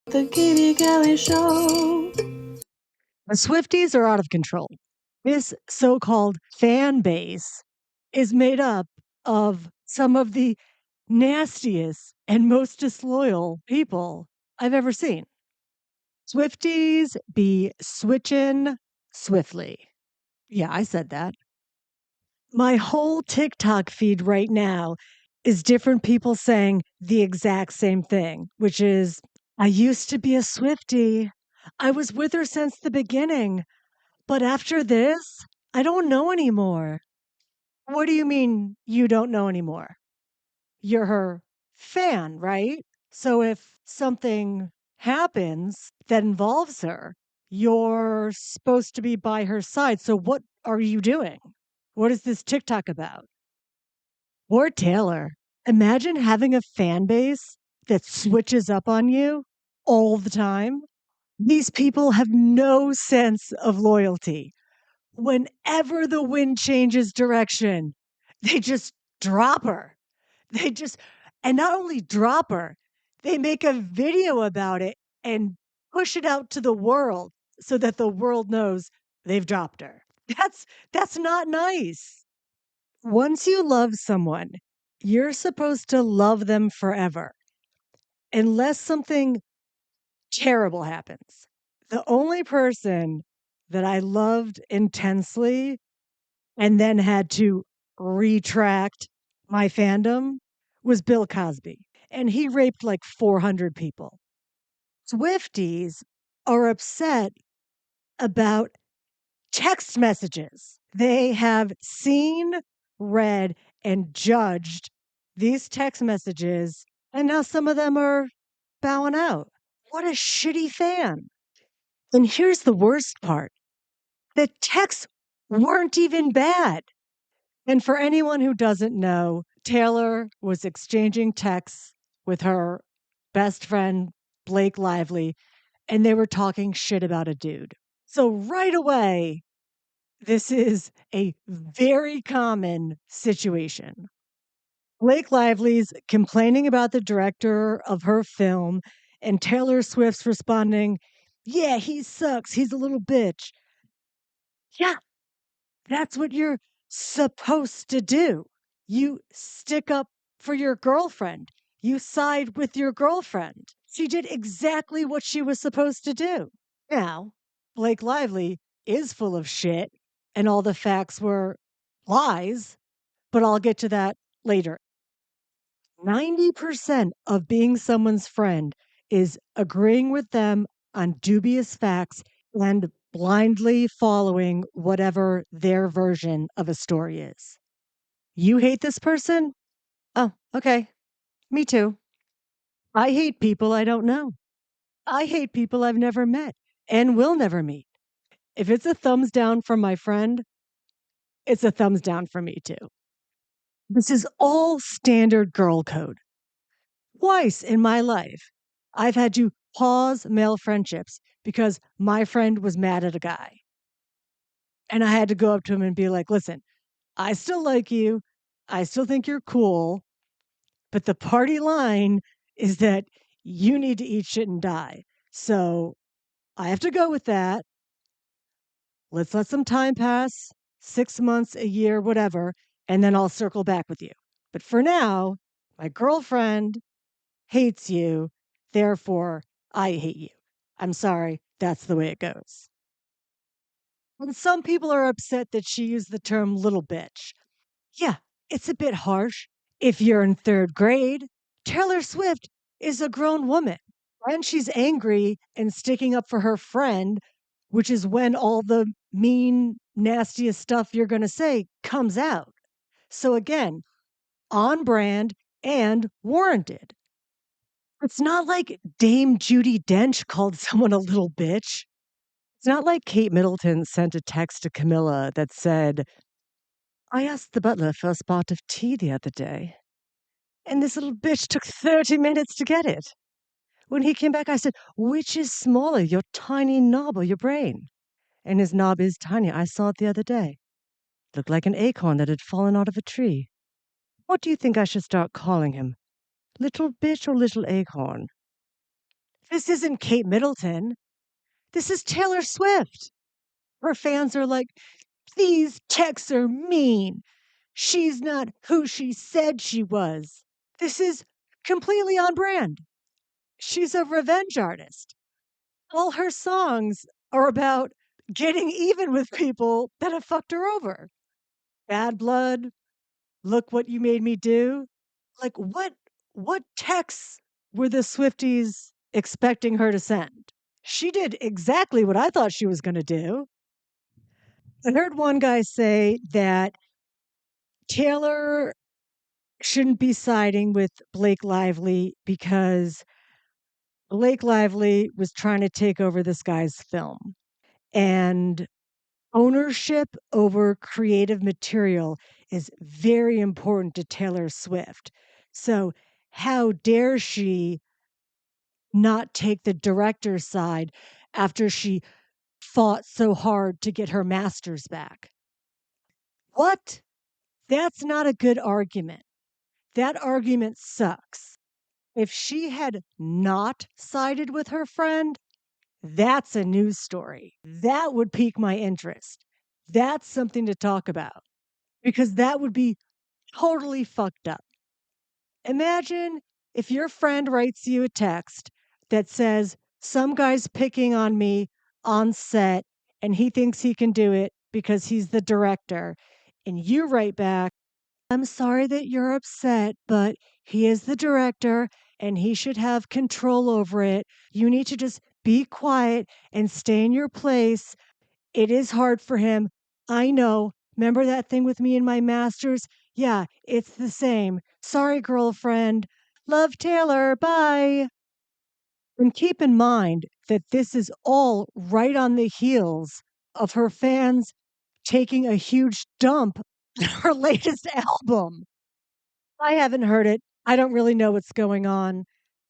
The Katie Kelly Show. The Swifties are out of control. This so called fan base is made up of some of the nastiest and most disloyal people I've ever seen. Swifties be switching swiftly. Yeah, I said that. My whole TikTok feed right now is different people saying the exact same thing, which is, I used to be a Swiftie. I was with her since the beginning. But after this, I don't know anymore. What do you mean you don't know anymore? You're her fan, right? So if something happens that involves her, you're supposed to be by her side. So what are you doing? What is this TikTok about? Or Taylor, imagine having a fan base that switches up on you all the time. These people have no sense of loyalty. Whenever the wind changes direction, they just drop her. They just, and not only drop her, they make a video about it and push it out to the world so that the world knows they've dropped her. That's not nice. Once you love someone, you're supposed to love them forever, unless something terrible happens. The only person that I loved intensely and then had to retract my fandom was Bill Cosby. And he raped like 400 people. Swifties are upset about text messages. They have seen, read, and judged these text messages, and now some of them are bowing out. What a shitty fan. And here's the worst part, the texts weren't even bad. And for anyone who doesn't know, Taylor was exchanging texts with her best friend, Blake Lively, and they were talking shit about a dude. So right away, this is a very common situation. Blake Lively's complaining about the director of her film, and Taylor Swift's responding, yeah, he sucks. He's a little bitch. Yeah, that's what you're supposed to do. You stick up for your girlfriend. You side with your girlfriend. She did exactly what she was supposed to do. Now, Blake Lively is full of shit, and all the facts were lies, but I'll get to that later. 90% of being someone's friend is agreeing with them on dubious facts and blindly following whatever their version of a story is. You hate this person? Oh, okay. Me too. I hate people I don't know. I hate people I've never met and will never meet. If it's a thumbs down from my friend, it's a thumbs down for me too. This is all standard girl code. Twice in my life, I've had to pause male friendships because my friend was mad at a guy. And I had to go up to him and be like, listen, I still like you. I still think you're cool. But the party line is that you need to eat shit and die. So I have to go with that. Let's let some time pass, 6 months, a year, whatever, and then I'll circle back with you. But for now, my girlfriend hates you. Therefore, I hate you. I'm sorry. That's the way it goes. And some people are upset that she used the term little bitch. Yeah, it's a bit harsh. If you're in third grade, Taylor Swift is a grown woman and she's angry and sticking up for her friend, which is when all the mean, nastiest stuff you're going to say comes out. So again, on brand and warranted. It's not like Dame Judy Dench called someone a little bitch. It's not like Kate Middleton sent a text to Camilla that said, I asked the butler for a spot of tea the other day, and this little bitch took 30 minutes to get it. When he came back, I said, which is smaller, your tiny knob or your brain? And his knob is tiny. I saw it the other day. Looked like an acorn that had fallen out of a tree. What do you think I should start calling him? Little bitch or little acorn? This isn't Kate Middleton. This is Taylor Swift. Her fans are like, these texts are mean. She's not who she said she was. This is completely on brand. She's a revenge artist. All her songs are about getting even with people that have fucked her over. Bad blood, look what you made me do. Like what texts were the Swifties expecting her to send? She did exactly what I thought she was going to do. I heard one guy say that Taylor shouldn't be siding with Blake Lively because Blake Lively was trying to take over this guy's film. And ownership over creative material is very important to Taylor Swift. So, how dare she not take the director's side after she fought so hard to get her masters back? What? That's not a good argument. That argument sucks. If she had not sided with her friend, that's a news story. That would pique my interest. That's something to talk about because that would be totally fucked up. Imagine if your friend writes you a text that says, some guy's picking on me on set and he thinks he can do it because he's the director. And you write back, I'm sorry that you're upset, but he is the director and he should have control over it. You need to just be quiet and stay in your place. It is hard for him. I know. Remember that thing with me and my masters? Yeah, it's the same. Sorry, girlfriend. Love Taylor. Bye. And keep in mind that this is all right on the heels of her fans taking a huge dump on her latest album. I haven't heard it. I don't really know what's going on,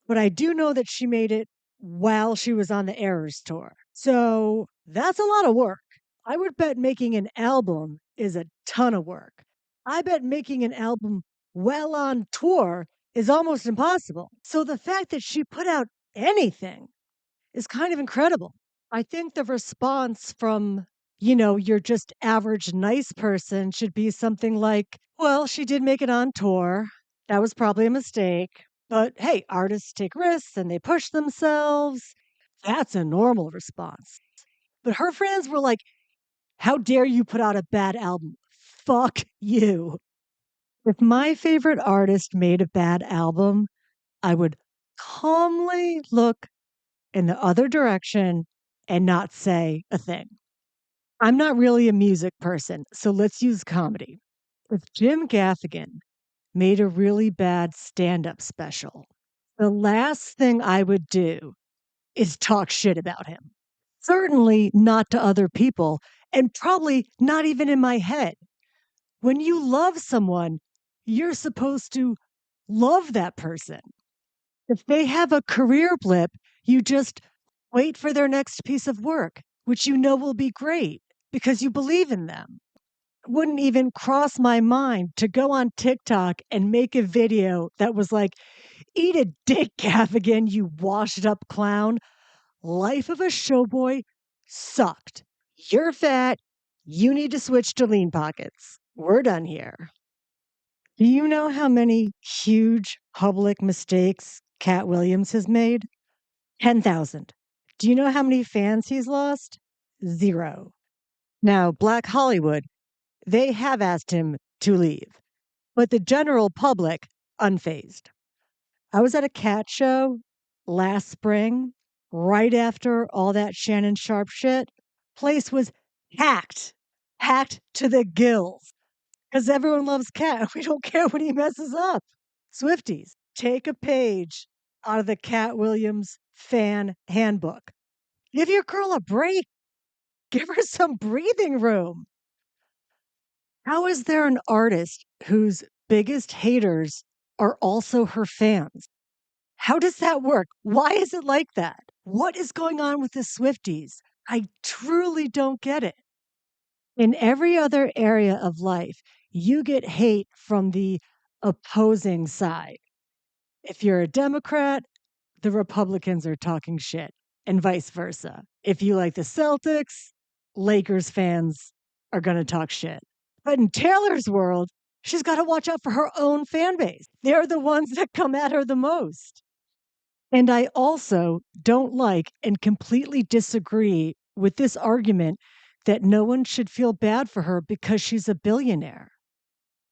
but I do know that she made it while she was on the Errors tour. So that's a lot of work. I would bet making an album is a ton of work. I bet making an album while on tour is almost impossible. So the fact that she put out anything is kind of incredible. I think the response from, your just average nice person should be something like, well, she did make it on tour. That was probably a mistake. But hey, artists take risks and they push themselves. That's a normal response. But her friends were like, how dare you put out a bad album? Fuck you. If my favorite artist made a bad album, I would calmly look in the other direction and not say a thing. I'm not really a music person, so let's use comedy. If Jim Gaffigan made a really bad stand up special, the last thing I would do is talk shit about him. Certainly not to other people, and probably not even in my head. When you love someone, you're supposed to love that person. If they have a career blip, you just wait for their next piece of work, which you know will be great because you believe in them. It wouldn't even cross my mind to go on TikTok and make a video that was like, eat a dick, Gaffigan, you washed up clown. Life of a showboy sucked. You're fat. You need to switch to lean pockets. We're done here. Do you know how many huge public mistakes Katt Williams has made? 10,000. Do you know how many fans he's lost? Zero. Now, Black Hollywood, they have asked him to leave, but the general public, unfazed. I was at a cat show last spring, right after all that Shannon Sharp shit. Place was packed, packed to the gills, because everyone loves Cat. We don't care when he messes up. Swifties, take a page out of the Katt Williams fan handbook. Give your girl a break. Give her some breathing room. How is there an artist whose biggest haters are also her fans? How does that work? Why is it like that? What is going on with the Swifties? I truly don't get it. In every other area of life, you get hate from the opposing side. If you're a Democrat, the Republicans are talking shit, and vice versa. If you like the Celtics, Lakers fans are going to talk shit. But in Taylor's world, she's got to watch out for her own fan base. They're the ones that come at her the most. And I also don't like and completely disagree with this argument that no one should feel bad for her because she's a billionaire.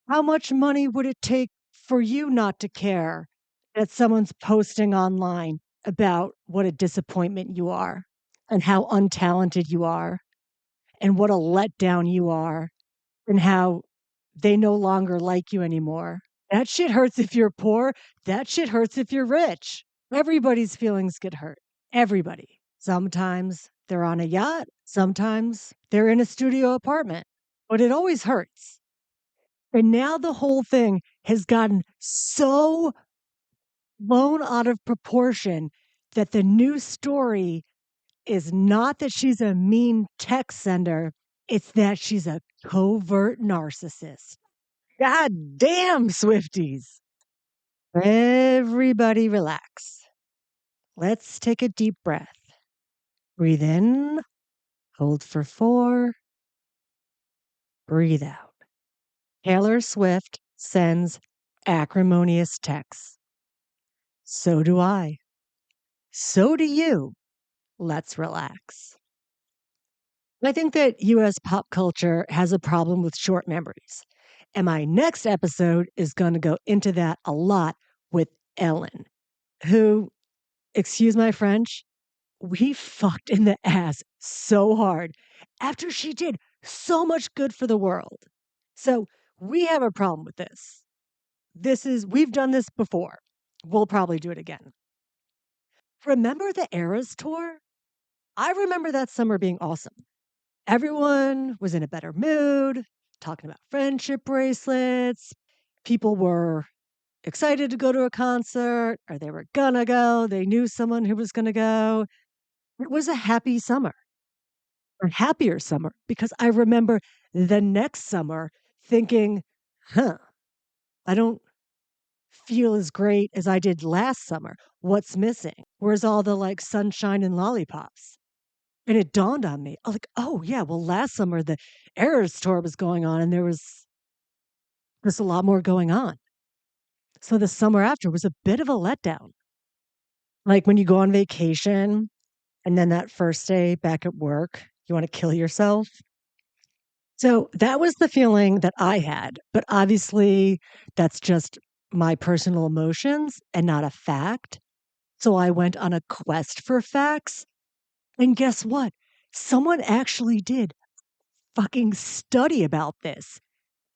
How much money would it take for you not to care that someone's posting online about what a disappointment you are and how untalented you are and what a letdown you are and how they no longer like you anymore? That shit hurts if you're poor. That shit hurts if you're rich. Everybody's feelings get hurt. Everybody. Sometimes they're on a yacht. Sometimes they're in a studio apartment, but it always hurts. And now the whole thing has gotten so blown out of proportion that the new story is not that she's a mean text sender, it's that she's a covert narcissist. God damn, Swifties. Everybody relax. Let's take a deep breath. Breathe in, hold for 4, breathe out. Taylor Swift sends acrimonious texts. So do I. So do you. Let's relax. I think that US pop culture has a problem with short memories. And my next episode is going to go into that a lot with Ellen, who, excuse my French, we fucked in the ass so hard after she did so much good for the world. So we have a problem with this. We've done this before. We'll probably do it again. Remember the Eras tour? I remember that summer being awesome. Everyone was in a better mood, talking about friendship bracelets. People were excited to go to a concert, or they were gonna go. They knew someone who was gonna go. It was a happy summer, or happier summer, because I remember the next summer thinking, I don't feel as great as I did last summer. What's missing? Where's all the like sunshine and lollipops? And it dawned on me. I was like, oh yeah, well last summer the Eras tour was going on and there was just a lot more going on. So the summer after was a bit of a letdown. Like when you go on vacation and then that first day back at work, you want to kill yourself. So that was the feeling that I had. But obviously, that's just my personal emotions and not a fact. So I went on a quest for facts. And guess what? Someone actually did fucking study about this.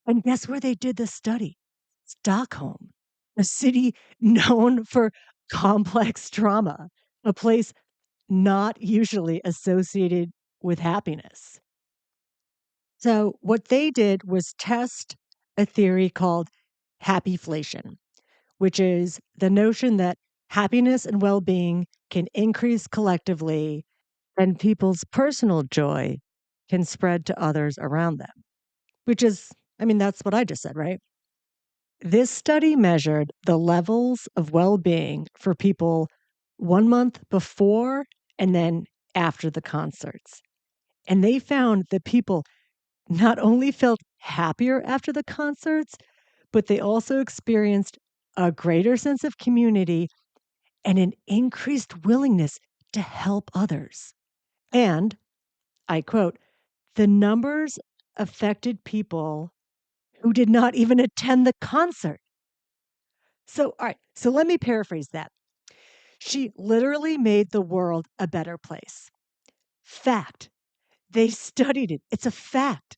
And guess where they did the study? Stockholm, a city known for complex trauma, a place not usually associated with happiness. So, what they did was test a theory called Happyflation, which is the notion that happiness and well being can increase collectively and people's personal joy can spread to others around them, which is, I mean, that's what I just said, right? This study measured the levels of well being for people 1 month before and then after the concerts. And they found that people not only felt happier after the concerts, but they also experienced a greater sense of community and an increased willingness to help others. And I quote, the numbers affected people who did not even attend the concert. So, all right, so let me paraphrase that. She literally made the world a better place. Fact. They studied it. It's a fact.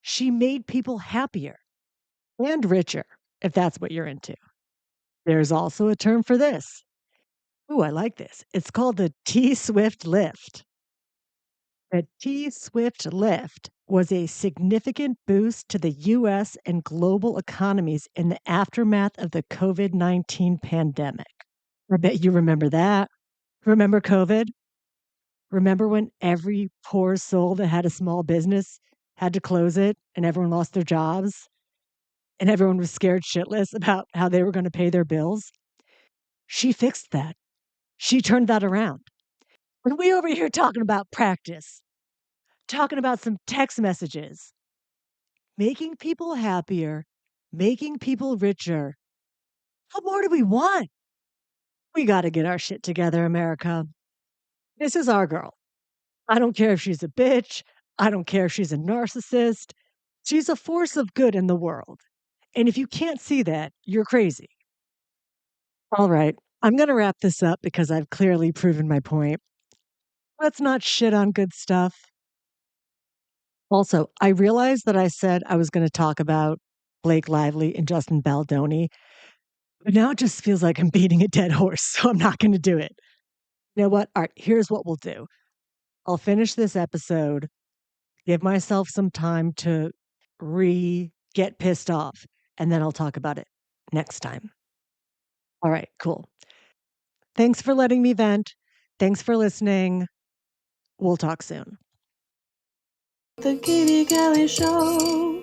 She made people happier and richer, if that's what you're into. There's also a term for this. Ooh, I like this. It's called the T Swift lift. The T Swift lift was a significant boost to the US and global economies in the aftermath of the COVID-19 pandemic. I bet you remember that. Remember COVID? Remember when every poor soul that had a small business had to close it and everyone lost their jobs and everyone was scared shitless about how they were going to pay their bills? She fixed that. She turned that around. And we over here talking about practice, talking about some text messages, making people happier, making people richer. What more do we want? We got to get our shit together, America. This is our girl. I don't care if she's a bitch. I don't care if she's a narcissist. She's a force of good in the world. And if you can't see that, you're crazy. All right. I'm going to wrap this up because I've clearly proven my point. Let's not shit on good stuff. Also, I realized that I said I was going to talk about Blake Lively and Justin Baldoni, but now it just feels like I'm beating a dead horse, so I'm not going to do it. You know what? All right, here's what we'll do. I'll finish this episode, give myself some time to get pissed off, and then I'll talk about it next time. All right, cool. Thanks for letting me vent. Thanks for listening. We'll talk soon. The Katie Kelly Show.